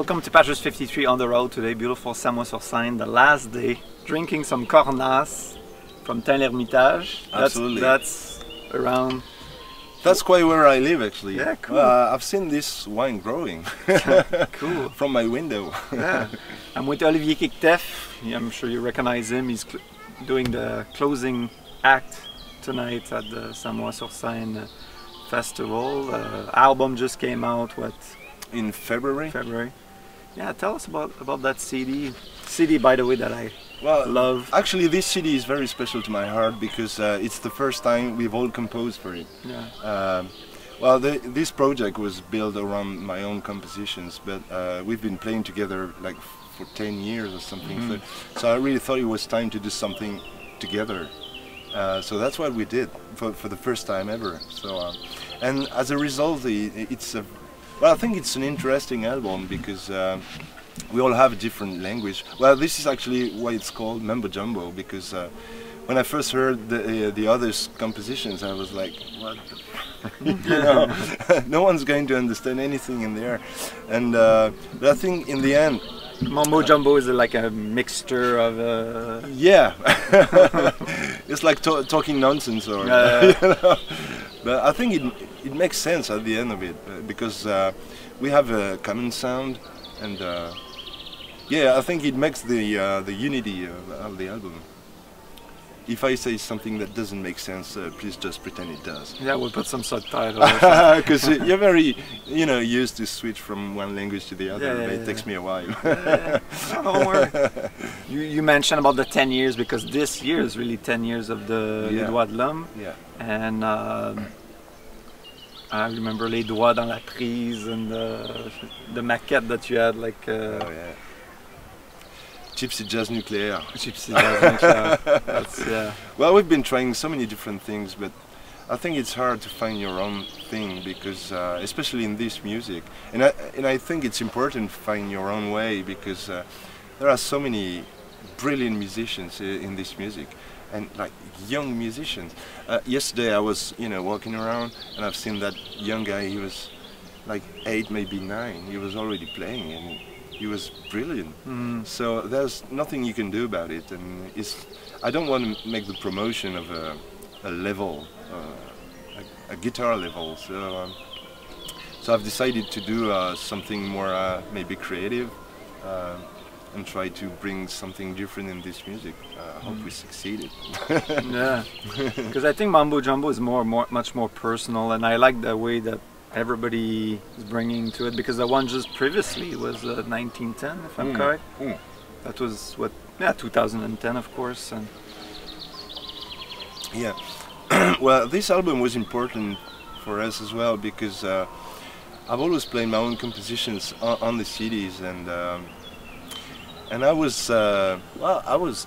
welcome to Patches 53 on the road today, beautiful Samois-sur-Seine, the last day, drinking some Cornas from Tain-l'Hermitage. Absolutely. That's around... That's quite where I live, actually. Yeah, cool. I've seen this wine growing. Cool. From my window. Yeah. I'm with Olivier Kikteff. I'm sure you recognize him. He's doing the closing act tonight at the Samois-sur-Seine festival. Album just came out, what? In February? February. Yeah, tell us about that CD. CD, by the way, that I love. Actually, this CD is very special to my heart because it's the first time we've all composed for it. Yeah. This project was built around my own compositions, but we've been playing together like for 10 years or something. So I really thought it was time to do something together. So that's what we did for the first time ever. So, and as a result, I think it's an interesting album because we all have a different language. Well, this is actually why it's called Mumbo Jumbo, because when I first heard the others' compositions, I was like, what the you know, no one's going to understand anything in there. And but I think in the end, Mumbo Jumbo is like a mixture of... Yeah, it's like talking nonsense, or you know? But I think it makes sense at the end of it because we have a common sound, and yeah, I think it makes the unity of the album. If I say something that doesn't make sense, please just pretend it does. Yeah, we'll put some subtitles. Because you're very, used to switch from one language to the other. But it takes me a while. Don't worry. You mentioned about the 10 years because this year is really 10 years of the Doigts de l'Homme. Yeah. And I remember Les Doigts dans la prise and the maquette that you had, like. Oh yeah. Gypsy Jazz Nucléaire. Gypsy Jazz Nucléaire. That's, yeah. Well, we've been trying so many different things, but I think it's hard to find your own thing because, especially in this music, and I think it's important to find your own way because there are so many brilliant musicians in this music, and like young musicians. Yesterday I was, walking around, and I've seen that young guy. He was like 8, maybe 9. He was already playing, and he was brilliant. So there's nothing you can do about it, and I don't want to make the promotion of a level, a guitar level. So I've decided to do something more maybe creative, and try to bring something different in this music. I hope we succeeded. Yeah, because I think Mumbo Jumbo is much more personal, and I like the way that everybody is bringing to it, because the one just previously was 1910, if I'm correct. That was what, 2010, of course. And yeah, well, this album was important for us as well because I've always played my own compositions on the CDs, and I was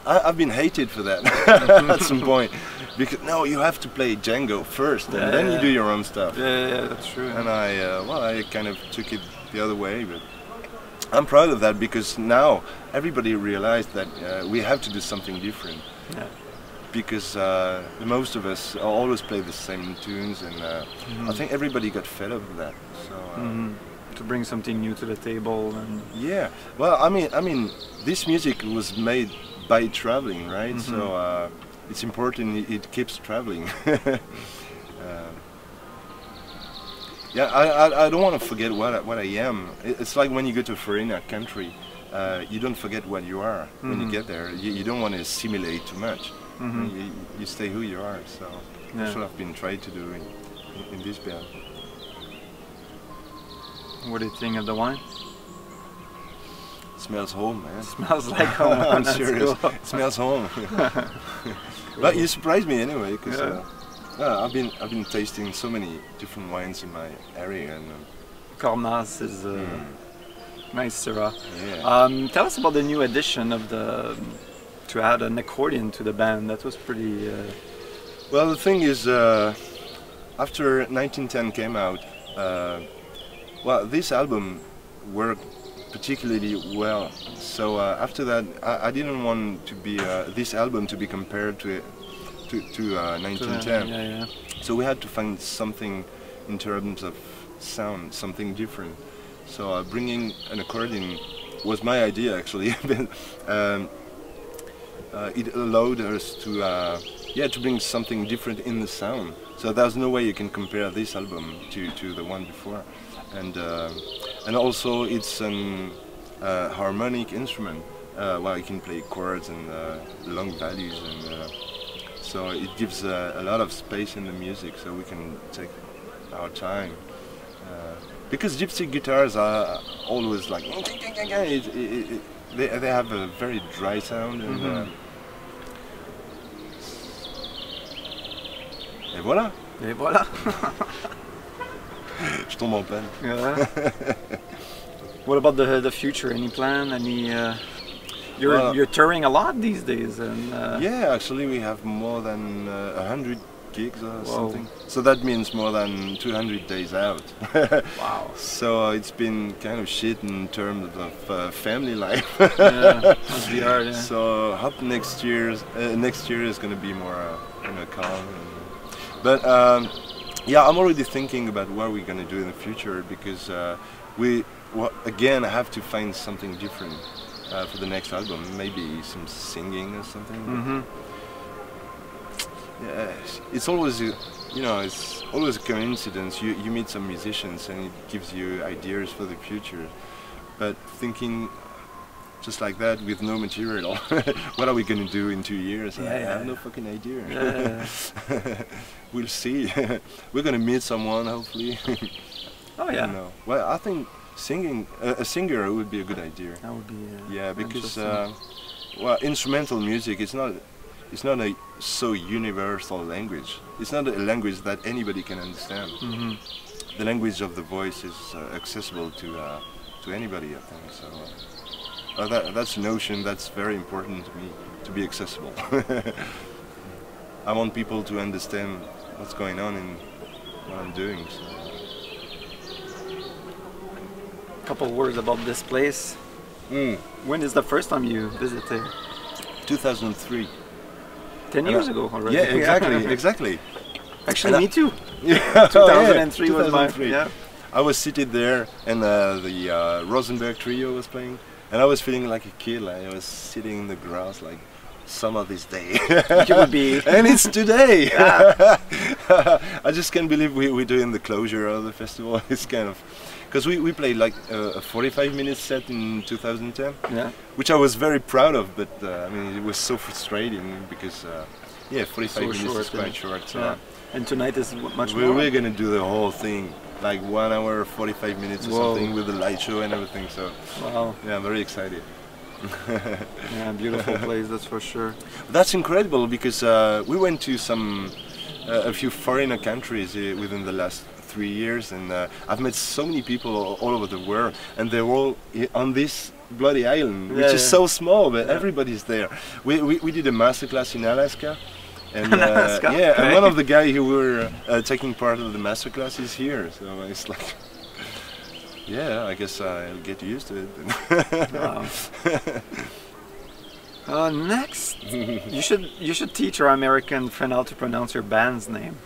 I've been hated for that at some point. Because no, you have to play Django first, and then you do your own stuff. Yeah, that's true. And I kind of took it the other way, but I'm proud of that because now everybody realized that we have to do something different. Yeah. Because most of us always play the same tunes, and I think everybody got fed up with that. So. To bring something new to the table, and yeah. Well, I mean, this music was made by traveling, right? So. It's important it keeps traveling. Yeah, I don't want to forget what I am. It's like when you go to a foreign country, you don't forget what you are when you get there. You don't want to assimilate too much. You stay who you are. So that's what I've been trying to do in this band. What do you think of the wine? It smells home, man. It smells like home. I'm serious. Cool. It smells home. But you surprised me anyway, because I've been tasting so many different wines in my area, and Cornas is nice Syrah. Yeah. Tell us about the new addition of to add an accordion to the band. That was pretty. Well, the thing is, after 1910 came out, well, this album worked particularly well. So after that, I didn't want to be this album to be compared to 1910. Yeah. So we had to find something in terms of sound, something different. So bringing an accordion was my idea actually. It allowed us to to bring something different in the sound. So there's no way you can compare this album to the one before, and also it's an harmonic instrument. Well, you can play chords and long values, and so it gives a lot of space in the music, so we can take our time. Because gypsy guitars are always like they have a very dry sound, and et voilà. Et voilà. Je tombe en panne. Yeah. What about the future? Any plan? Any? You're touring a lot these days, and yeah, actually we have more than 100 gigs or Whoa. something. So that means more than 200 days out. Wow. So it's been kind of shit in terms of family life. Yeah, must be hard. Yeah. So hope next year is going to be more calm. But yeah, I'm already thinking about what we're going to do in the future, because we again have to find something different for the next album. Maybe some singing or something. Yeah, it's always it's always a coincidence. You meet some musicians and it gives you ideas for the future. But thinking just like that with no material, what are we going to do in 2 years? I have no fucking idea. Yeah. We'll see. We're going to meet someone, hopefully. Oh yeah. I know. Well, I think singing a singer would be a good idea. That would be. Yeah, because well, instrumental music is not. It's not a so universal language. It's not a language that anybody can understand. The language of the voice is accessible to anybody, I think. So that's a notion that's very important to me, to be accessible. I want people to understand what's going on in what I'm doing. So. A couple words about this place. When is the first time you visited? 2003. 10 years ago already. Yeah, exactly, exactly. Actually, me too. Yeah, 2003 was 2003. my. Yeah. I was seated there, and the Rosenberg Trio was playing, and I was feeling like a kid. Like I was sitting in the grass, like summer this day. You would be. And it's today. Yeah. I just can't believe we're doing the closure of the festival. It's kind of. Because we played like a 45-minute set in 2010, which I was very proud of, but I mean it was so frustrating because 45 minutes short, is quite short. So and tonight is much more. We're gonna do the whole thing, like 1 hour, 45 minutes or something with the light show and everything. So yeah, I'm very excited. Yeah, beautiful place, that's for sure. That's incredible because we went to a few foreigner countries within the last 3 years, and I've met so many people all over the world, and they're all on this bloody island, which is so small, but everybody's there. We did a masterclass in Alaska, and and one of the guys who were taking part of the masterclass is here, so it's like, yeah, I guess I'll get used to it. Wow. Next, you should teach our American friend how to pronounce your band's name.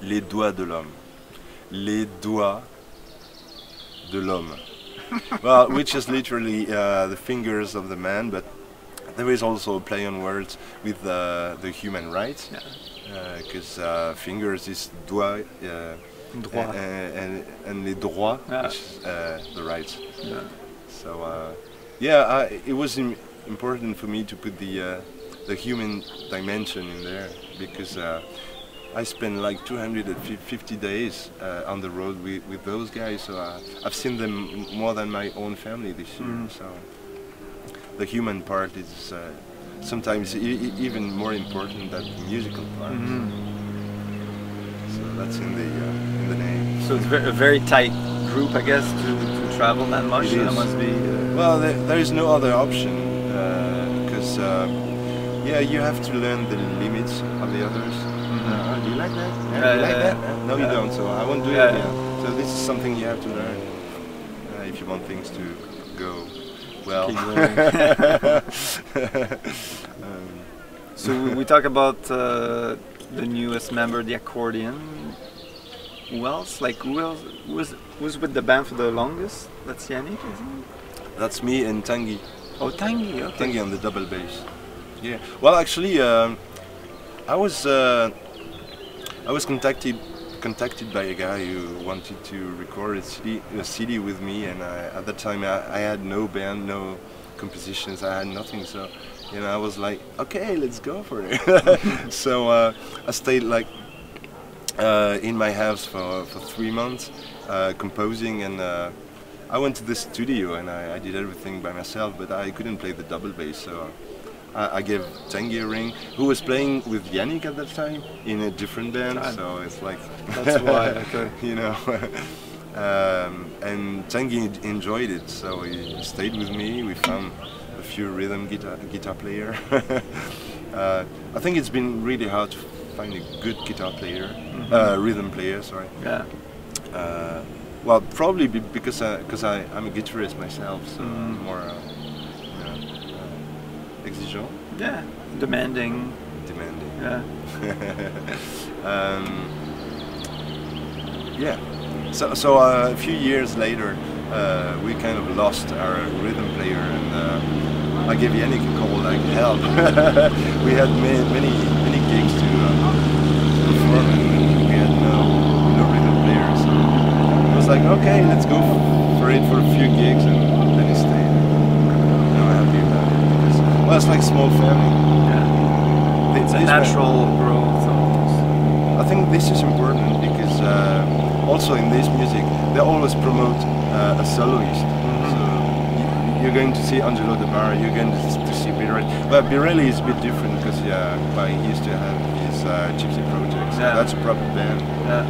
Les Doigts de l'Homme. Les Doigts de l'Homme. Well, which is literally the fingers of the man, but there is also a play on words with the human rights, because fingers is doigt, and les droits, which is the rights. Yeah. So it was important for me to put the human dimension in there, because I spent like 250 days on the road with those guys, so I've seen them more than my own family this year. So the human part is sometimes even more important than the musical part. So that's in the name. So it's a very tight group, I guess, to travel that much. That must be. Well, there is no other option, because you have to learn the limits of the others. Do you like that? Do you like that? No, you don't, so I won't do it again. So this is something you have to learn if you want things to go well. So we talk about the newest member, the accordion. who else? Like who's with the band for the longest? That's Yannick, isn't it? That's me and Tanguy. Oh, Tanguy, okay. Tanguy on the double bass. Yeah. Well, actually, I was contacted by a guy who wanted to record a CD with me, and at that time I had no band, no compositions, I had nothing. So, you know, I was like, okay, let's go for it. So I stayed like in my house for 3 months composing, and I went to the studio and I did everything by myself, but I couldn't play the double bass. So I gave Tanguy a ring, who was playing with Yannick at that time in a different band. So it's like that's why. Okay. You know. And Tanguy enjoyed it, so he stayed with me. We found a few rhythm guitar player. I think it's been really hard to find a good guitar player, rhythm player. Sorry. Yeah. Well, probably because I'm a guitarist myself, so more exigeant. Yeah. Demanding. Yeah. Yeah. So a few years later, we kind of lost our rhythm player, and I gave Yannick a call, like, help. We had many gigs to perform, and we had no rhythm player. So I was like, okay, let's go for it for a few gigs, and then he stayed. And I'm happy about it because, well, it's like a small family. Yeah. It's a natural growth. I think this is important because also in this music they always promote a soloist. So you're going to see Angelo De Barra, you're going to see Birelli. But Birelli is a bit different because he used to have his gypsy projects. So that's a proper band. Yeah.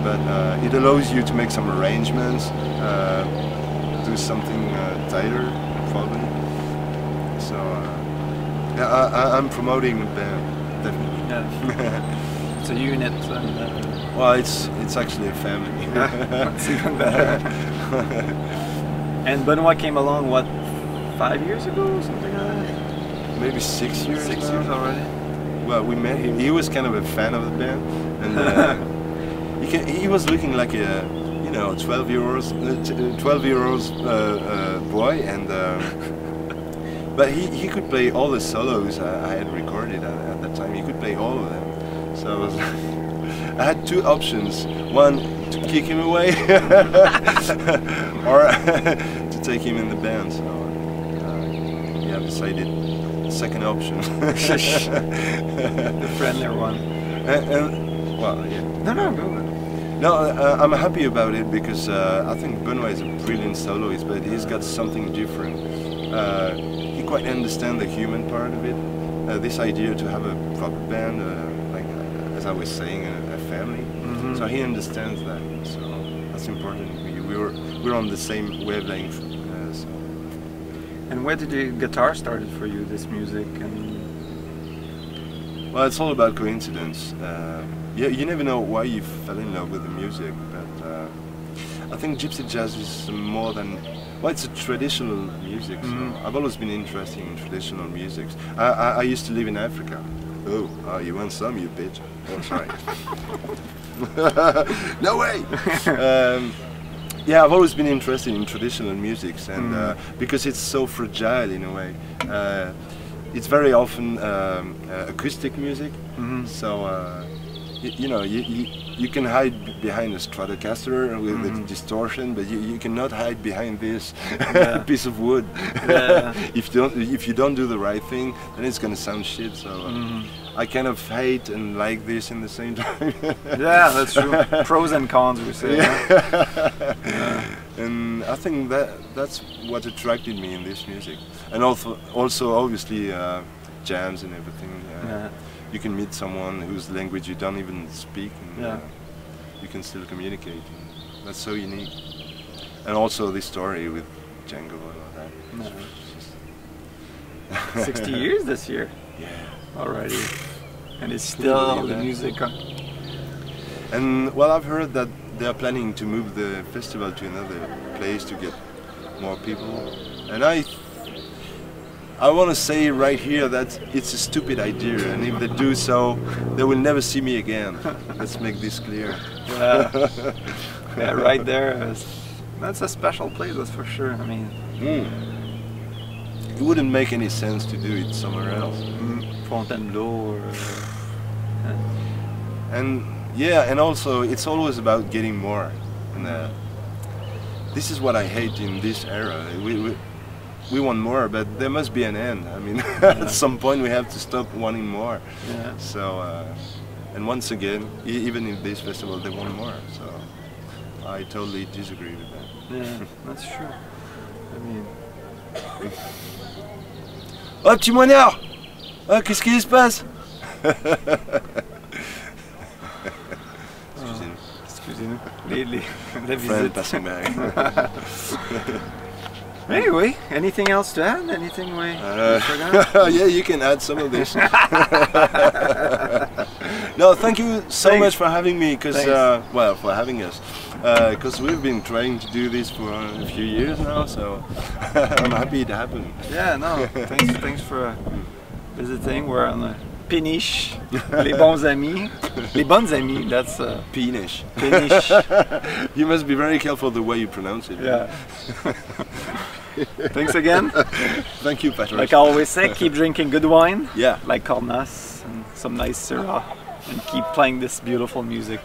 But it allows you to make some arrangements, do something tighter, probably. So I'm promoting the band, definitely. Yeah. It's a unit. Well, it's actually a family. That's even better. And Benoit came along, what, 5 years ago or something like that? Maybe 6 years. 6 years already. Well, we met him. He was kind of a fan of the band, and he was looking like a 12-year-old boy, and but he could play all the solos I had recorded at that time. He could play all of them. So I was I had two options: one, to kick him away, or to take him in the band. So I decided the second option. The friendlier one. Well, yeah. No, go ahead. No, I'm happy about it because I think Benoit is a brilliant soloist, but he's got something different. He quite understands the human part of it. This idea to have a proper band, like as I was saying, a family. So he understands that. So that's important. We're on the same wavelength. So. And where did the guitar started for you? This music Well, it's all about coincidence. You never know why you fell in love with the music, but I think gypsy jazz is more than, well, it's a traditional music. So I've always been interested in traditional music. I used to live in Africa. Oh, you want some, you bitch? Oh, sorry. No way! Yeah, I've always been interested in traditional music, and because it's so fragile in a way. It's very often acoustic music, so you can hide behind a Stratocaster with the distortion, but you cannot hide behind this piece of wood. Yeah. If you don't do the right thing, then it's gonna sound shit. So I kind of hate and like this in the same time. Yeah, that's true. Pros and cons, we say. Yeah. And I think that's what attracted me in this music, and also obviously jams and everything. You can meet someone whose language you don't even speak, and you can still communicate. That's so unique. And also this story with Django and all that. No. 60 years this year. Yeah. Already. And it's still the music. And well, I've heard that they are planning to move the festival to another place to get more people. And I want to say right here that it's a stupid idea, and if they do so, they will never see me again. Let's make this clear. Yeah, yeah, right there. That's a special place, that's for sure. I mean, it wouldn't make any sense to do it somewhere else. Fontainebleau, or, And yeah, and also it's always about getting more. And this is what I hate in this era. We want more, but there must be an end. I mean, at some point we have to stop wanting more. Yeah. So, and once again, even in this festival, they want more. So, I totally disagree with that. Yeah, that's true. I mean, Oh, petit moignard! Oh, qu'est-ce qui se passe? Excusez-nous. excusez-nous, la Friend visite. passing by. Anyway, anything else to add? Anything we forgot? Yeah, you can add some of this. No, thank you so Thanks. much for having me, because Thanks. well, for having us, because we've been trying to do this for a few years now, so I'm happy it happened. Yeah, no, thanks for visiting. We're on the Péniche, les bons amis, les bonnes amies. That's Peenish. Péniche. You must be very careful the way you pronounce it. Yeah. Thanks again. Thank you, Patrick. Like I always say, keep drinking good wine, Yeah. like Cornas and some nice Syrah, and keep playing this beautiful music.